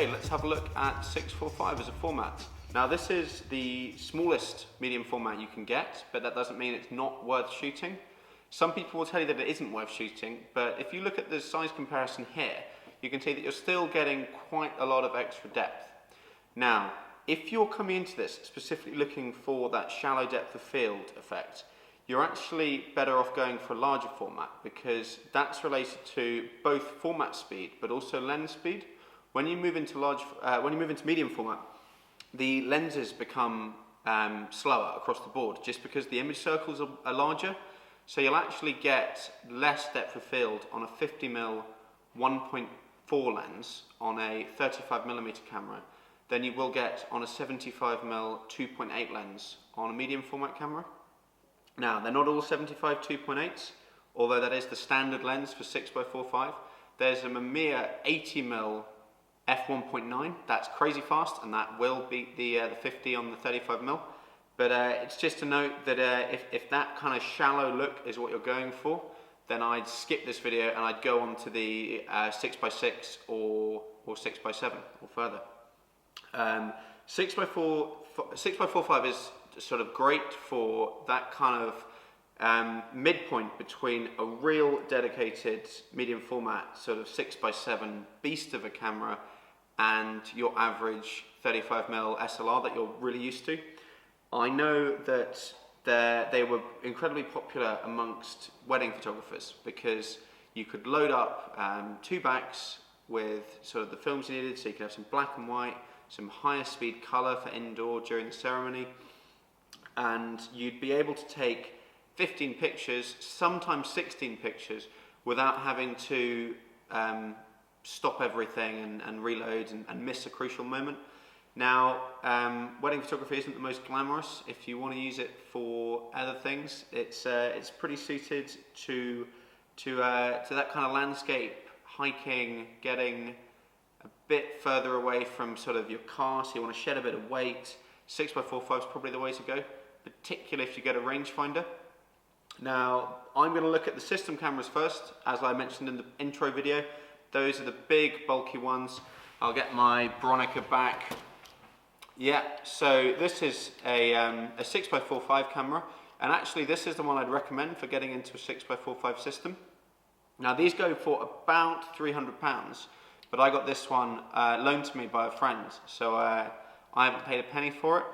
Okay, let's have a look at 645 as a format. Now this is the smallest medium format you can get, but that doesn't mean it's not worth shooting. Some people will tell you that it isn't worth shooting, but if you look at the size comparison here, you can see that you're still getting quite a lot of extra depth. Now, if you're coming into this specifically looking for that shallow depth of field effect, you're actually better off going for a larger format because that's related to both format speed but also lens speed. When you move into medium format, the lenses become slower across the board just because the image circles are larger. So you'll actually get less depth of field on a 50mm 1.4 lens on a 35mm camera than you will get on a 75mm 2.8 lens on a medium format camera. Now, they're not all 75 2.8s, although that is the standard lens for 6x4.5. There's a Mamiya 80mm f1.9, that's crazy fast, and that will beat the 50 on the 35mm. But it's just to note that if that kind of shallow look is what you're going for, then I'd skip this video and I'd go on to the 6x6 or 6x7 or further. 6x4.5 is sort of great for that kind of midpoint between a real dedicated medium format sort of 6x7 beast of a camera and your average 35mm SLR that you're really used to. I know that they were incredibly popular amongst wedding photographers because you could load up two backs with sort of the films you needed, so you could have some black and white, some higher speed colour for indoor during the ceremony, and you'd be able to take 15 pictures, sometimes 16 pictures, without having to stop everything and reload and miss a crucial moment. Now, wedding photography isn't the most glamorous. If you want to use it for other things, it's pretty suited to that kind of landscape, hiking, getting a bit further away from sort of your car, so you want to shed a bit of weight. 6x4.5 is probably the way to go, particularly if you get a rangefinder. Now, I'm going to look at the system cameras first, as I mentioned in the intro video. Those are the big, bulky ones. I'll get my Bronica back. Yeah, so this is a 6x4.5 camera, and actually this is the one I'd recommend for getting into a 6x4.5 system. Now these go for about £300, but I got this one loaned to me by a friend, so I haven't paid a penny for it.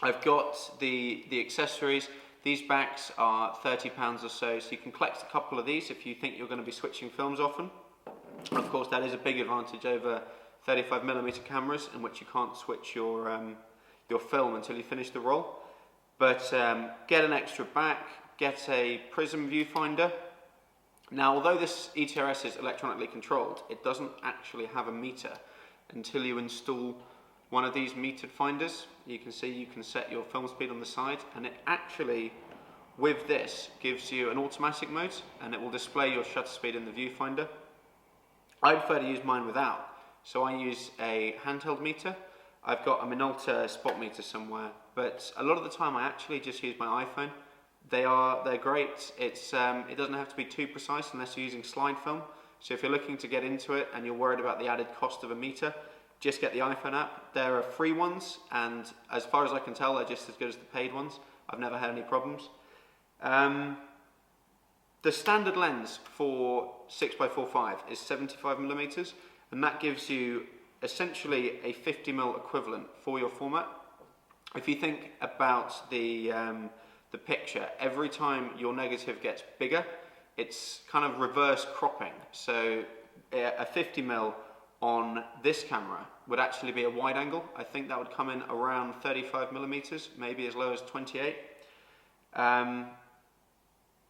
I've got the accessories. These backs are £30 or so you can collect a couple of these if you think you're going to be switching films often. Of course, that is a big advantage over 35mm cameras, in which you can't switch your film until you finish the roll. But get an extra back, get a prism viewfinder. Now, although this ETRS is electronically controlled, it doesn't actually have a meter until you install one of these metered finders. You can see you can set your film speed on the side, and it actually, with this, gives you an automatic mode, and it will display your shutter speed in the viewfinder. I prefer to use mine without, so I use a handheld meter. I've got a Minolta spot meter somewhere, but a lot of the time I actually just use my iPhone. They're great. It doesn't have to be too precise unless you're using slide film. So if you're looking to get into it and you're worried about the added cost of a meter, just get the iPhone app. There are free ones, and as far as I can tell, they're just as good as the paid ones. I've never had any problems. The standard lens for 6x4.5 is 75mm, and that gives you essentially a 50mm equivalent for your format. If you think about the picture, every time your negative gets bigger, it's kind of reverse cropping. So a 50mm on this camera would actually be a wide angle. I think that would come in around 35mm, maybe as low as 28.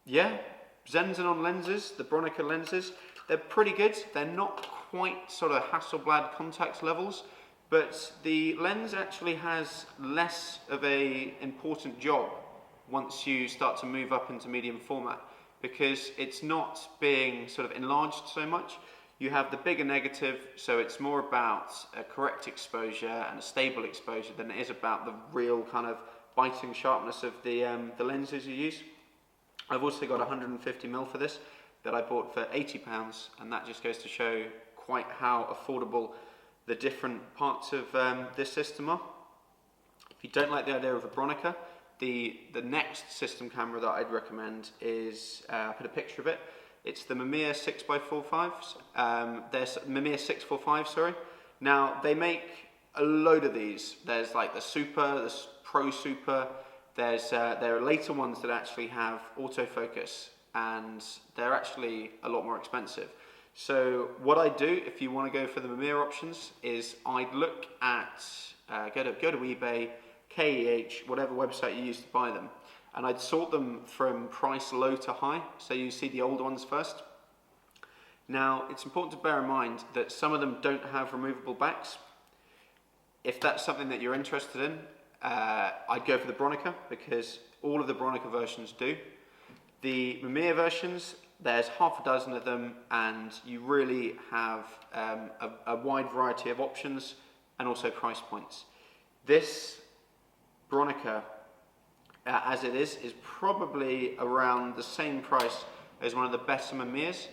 Yeah, Xenon lenses, the Bronica lenses, they're pretty good. They're not quite sort of Hasselblad Contax levels, but the lens actually has less of an important job once you start to move up into medium format, because it's not being sort of enlarged so much. You have the bigger negative, so it's more about a correct exposure and a stable exposure than it is about the real kind of biting sharpness of the lenses you use. I've also got 150mm for this that I bought for £80, and that just goes to show quite how affordable the different parts of this system are. If you don't like the idea of a Bronica, the next system camera that I'd recommend is, I put a picture of it. It's the Mamiya 6x4.5. There's Mamiya 645, sorry. Now, they make a load of these. There's like the Super, the Pro Super. There are later ones that actually have autofocus, and they're actually a lot more expensive. So what I do, if you want to go for the Mamiya options, is I'd look at, go to eBay, KEH, whatever website you use to buy them, and I'd sort them from price low to high, so you see the older ones first. Now, it's important to bear in mind that some of them don't have removable backs. If that's something that you're interested in, I'd go for the Bronica, because all of the Bronica versions do. The Mamiya versions, there's half a dozen of them, and you really have a wide variety of options and also price points. This Bronica, as it is probably around the same price as one of the best Mamiyas,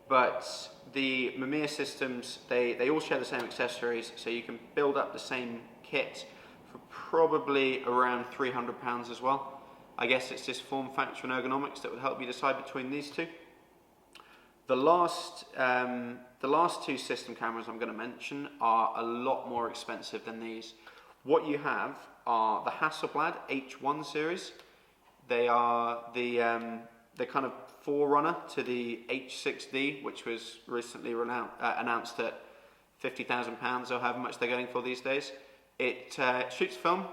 but the Mamiya systems, they all share the same accessories, so you can build up the same kit for probably around £300 as well. I guess it's just form factor and ergonomics that would help you decide between these two. The last two system cameras I'm going to mention are a lot more expensive than these. What you have are the Hasselblad H1 Series. They are the kind of forerunner to the H6D, which was recently announced at £50,000 or however much they're going for these days. It shoots film.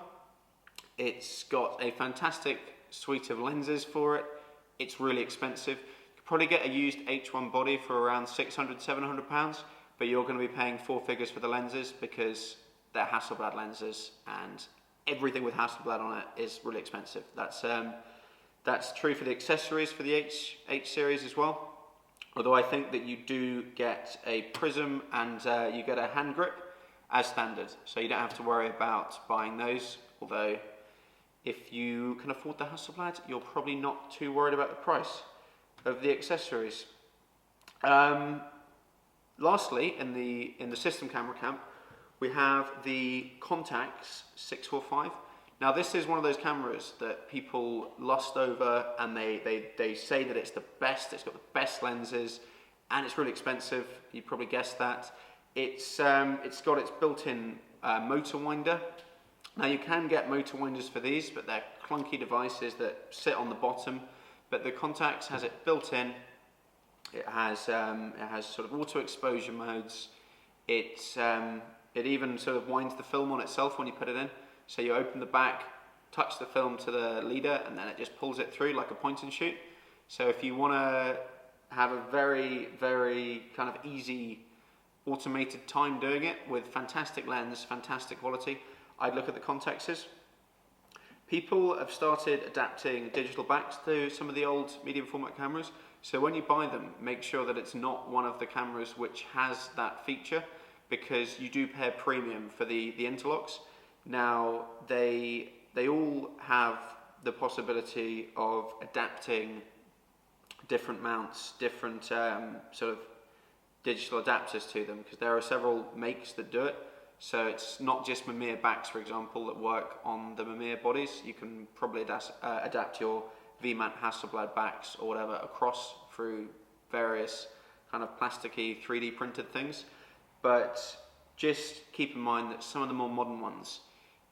It's got a fantastic suite of lenses for it. It's really expensive. You could probably get a used H1 body for around £600, £700, but you're going to be paying four figures for the lenses because they're Hasselblad lenses, and everything with Hasselblad on it is really expensive. That's true for the accessories for the H series as well. Although I think that you do get a prism and you get a hand grip as standard, so you don't have to worry about buying those. Although, if you can afford the Hasselblad, you're probably not too worried about the price of the accessories. Lastly, in the system camera camp, we have the Contax 645. Now, this is one of those cameras that people lust over, and they say that it's the best. It's got the best lenses, and it's really expensive. You probably guessed that. It's got its built-in motor winder. Now, you can get motor winders for these, but they're clunky devices that sit on the bottom. But the Contax has it built in. It has sort of auto exposure modes. It even sort of winds the film on itself when you put it in. So you open the back, touch the film to the leader, and then it just pulls it through like a point and shoot. So if you want to have a very, very kind of easy automated time doing it with fantastic lens, fantastic quality, I'd look at the Contaxes. People have started adapting digital backs to some of the old medium format cameras. So when you buy them, make sure that it's not one of the cameras which has that feature, because you do pay a premium for the interlocks. Now, they all have the possibility of adapting different mounts, different sort of digital adapters to them, because there are several makes that do it. So it's not just Mamiya backs, for example, that work on the Mamiya bodies. You can probably adapt your V-mount Hasselblad backs or whatever across through various kind of plasticky 3D printed things. But just keep in mind that some of the more modern ones,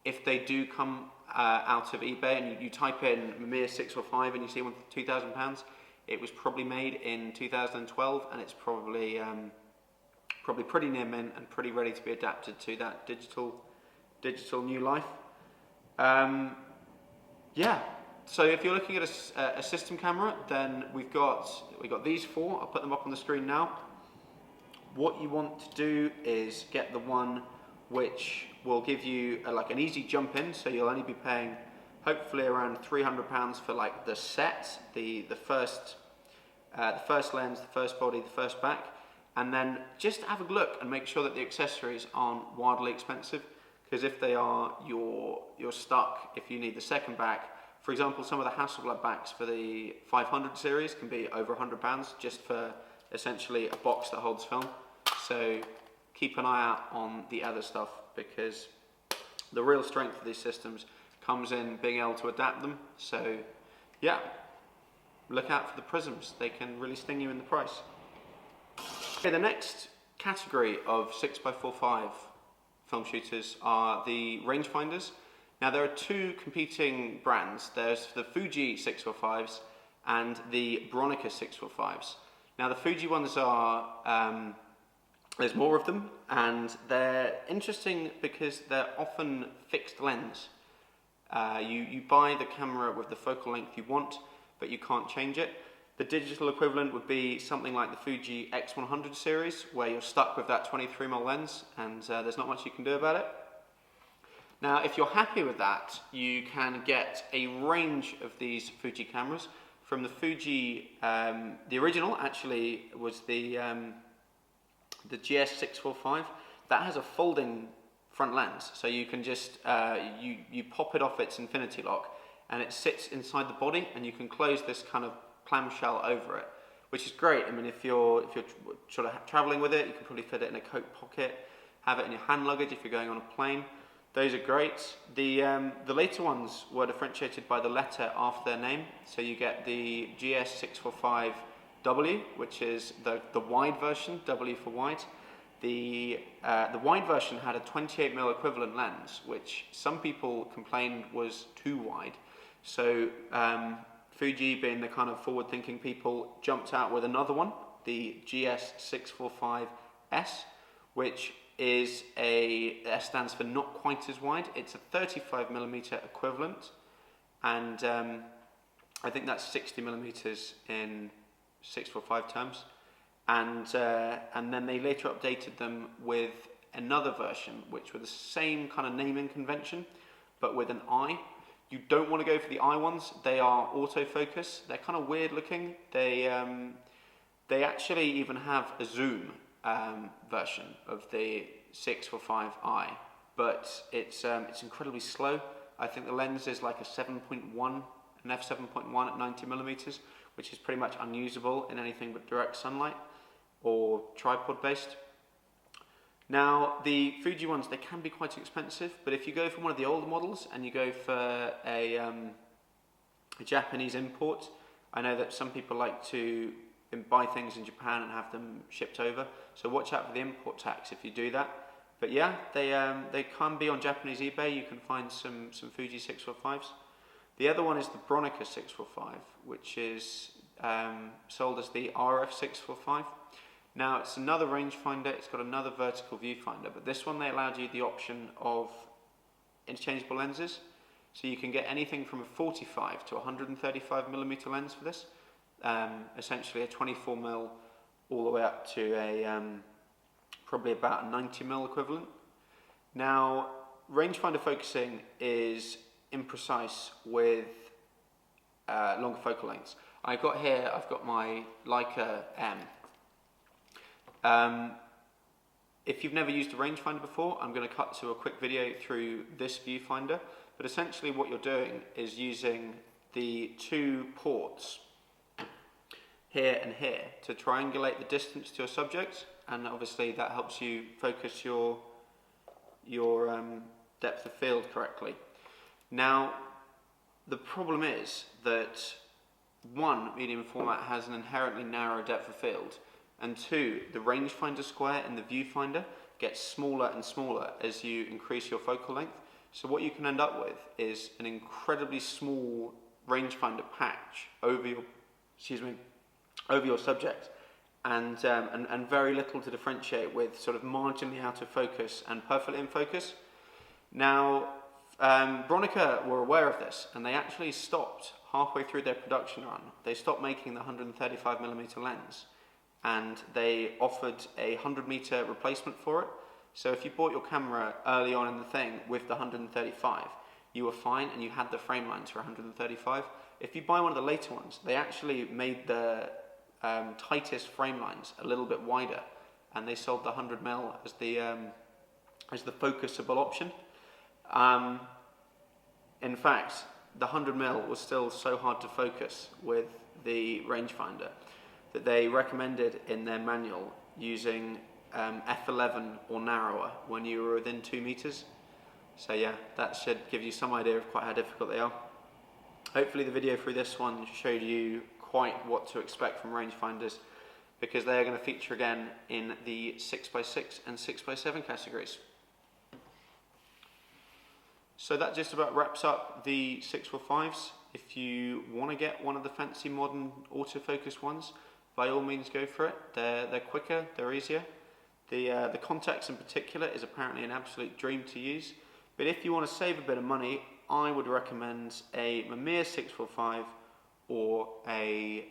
if they do come out of eBay and you type in Mamiya 645 and you see one for £2,000, it was probably made in 2012, and it's probably pretty near mint and pretty ready to be adapted to that digital new life. Yeah. So if you're looking at a system camera, then we've got these four. I'll put them up on the screen now. What you want to do is get the one which will give you like an easy jump in, so you'll only be paying hopefully around £300 for like the set, the first lens, the first body, the first back, and then just have a look and make sure that the accessories aren't wildly expensive, because if they are, you're stuck if you need the second back. For example, some of the Hasselblad backs for the 500 series can be over £100 just for essentially a box that holds film. So keep an eye out on the other stuff, because the real strength of these systems comes in being able to adapt them. So yeah, look out for the prisms. They can really sting you in the price. Okay, the next category of 6x4.5 film shooters are the rangefinders. Now there are two competing brands. There's the Fuji 645s and the Bronica 645s. Now the Fuji ones are, there's more of them, and they're interesting because they're often fixed lens. You buy the camera with the focal length you want, but you can't change it. The digital equivalent would be something like the Fuji X1 Series, where you're stuck with that 23mm lens, and there's not much you can do about it. Now, if you're happy with that, you can get a range of these Fuji cameras. From the Fuji, the original actually was the GS645. That has a folding front lens, so you can just you pop it off its infinity lock, and it sits inside the body, and you can close this kind of clamshell over it, which is great. I mean, if you're sort of traveling with it, you can probably fit it in a coat pocket, have it in your hand luggage if you're going on a plane. Those are great. The later ones were differentiated by the letter after their name. So you get the GS645W, which is the wide version, W for wide. The wide version had a 28mm equivalent lens, which some people complained was too wide. So Fuji, being the kind of forward-thinking people, jumped out with another one, the GS645S, which is S stands for not quite as wide. It's a 35mm equivalent, and I think that's 60mm in 645 terms. And then they later updated them with another version, which were the same kind of naming convention, but with an eye. You don't want to go for the eye ones. They are autofocus. They're kind of weird looking. They actually even have a zoom version of the 645i, but it's incredibly slow. I think the lens is like a 7.1, an f7.1 at 90mm, which is pretty much unusable in anything but direct sunlight or tripod based. Now the Fuji ones, they can be quite expensive, but if you go for one of the older models and you go for a Japanese import, I know that some people like to buy things in Japan and have them shipped over, so watch out for the import tax if you do that. But yeah, they can be on Japanese eBay. You can find some Fuji 645s. The other one is the Bronica 645, which is sold as the RF645. Now it's another rangefinder. It's got another vertical viewfinder, but this one they allowed you the option of interchangeable lenses, so you can get anything from a 45 to 135mm lens for this. Essentially a 24mm all the way up to a probably about a 90mm equivalent. Now, rangefinder focusing is imprecise with longer focal lengths. I've got my Leica M. If you've never used a rangefinder before, I'm going to cut to a quick video through this viewfinder, but essentially what you're doing is using the two ports here and here to triangulate the distance to your subject, and obviously that helps you focus your depth of field correctly. Now the problem is that one, medium format has an inherently narrow depth of field, and two, the rangefinder square in the viewfinder gets smaller and smaller as you increase your focal length. So what you can end up with is an incredibly small rangefinder patch over your subject, and very little to differentiate with, sort of marginally out of focus and perfectly in focus. Now, Bronica were aware of this, and they actually stopped halfway through their production run. They stopped making the 135mm lens, and they offered a 100m replacement for it. So if you bought your camera early on in the thing with the 135, you were fine, and you had the frame lines for 135. If you buy one of the later ones, they actually made the tightest frame lines a little bit wider, and they sold the 100mm as the focusable option. In fact, the 100mm was still so hard to focus with the rangefinder that they recommended in their manual using f11 or narrower when you were within 2 meters. So yeah, that should give you some idea of quite how difficult they are. Hopefully the video through this one showed you quite what to expect from rangefinders, because they are going to feature again in the 6x6 and 6x7 categories. So that just about wraps up the 645s. If you want to get one of the fancy modern autofocus ones, by all means go for it. They're quicker, they're easier. The Contax in particular is apparently an absolute dream to use. But if you want to save a bit of money, I would recommend a Mamiya 645 or a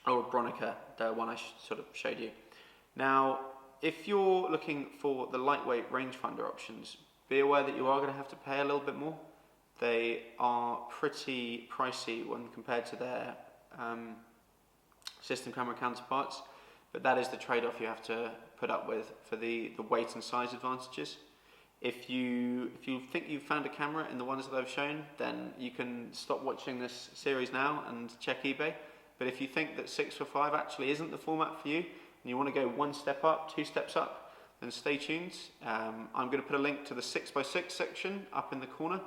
Bronica, the one I sort of showed you. Now, if you're looking for the lightweight rangefinder options, be aware that you are going to have to pay a little bit more. They are pretty pricey when compared to their system camera counterparts, but that is the trade-off you have to put up with for the weight and size advantages. If you think you've found a camera in the ones that I've shown, then you can stop watching this series now and check eBay. But if you think that 6x4.5 actually isn't the format for you, and you want to go 1 step up, 2 steps up, then stay tuned. I'm going to put a link to the 6x6 section up in the corner.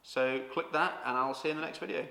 So click that and I'll see you in the next video.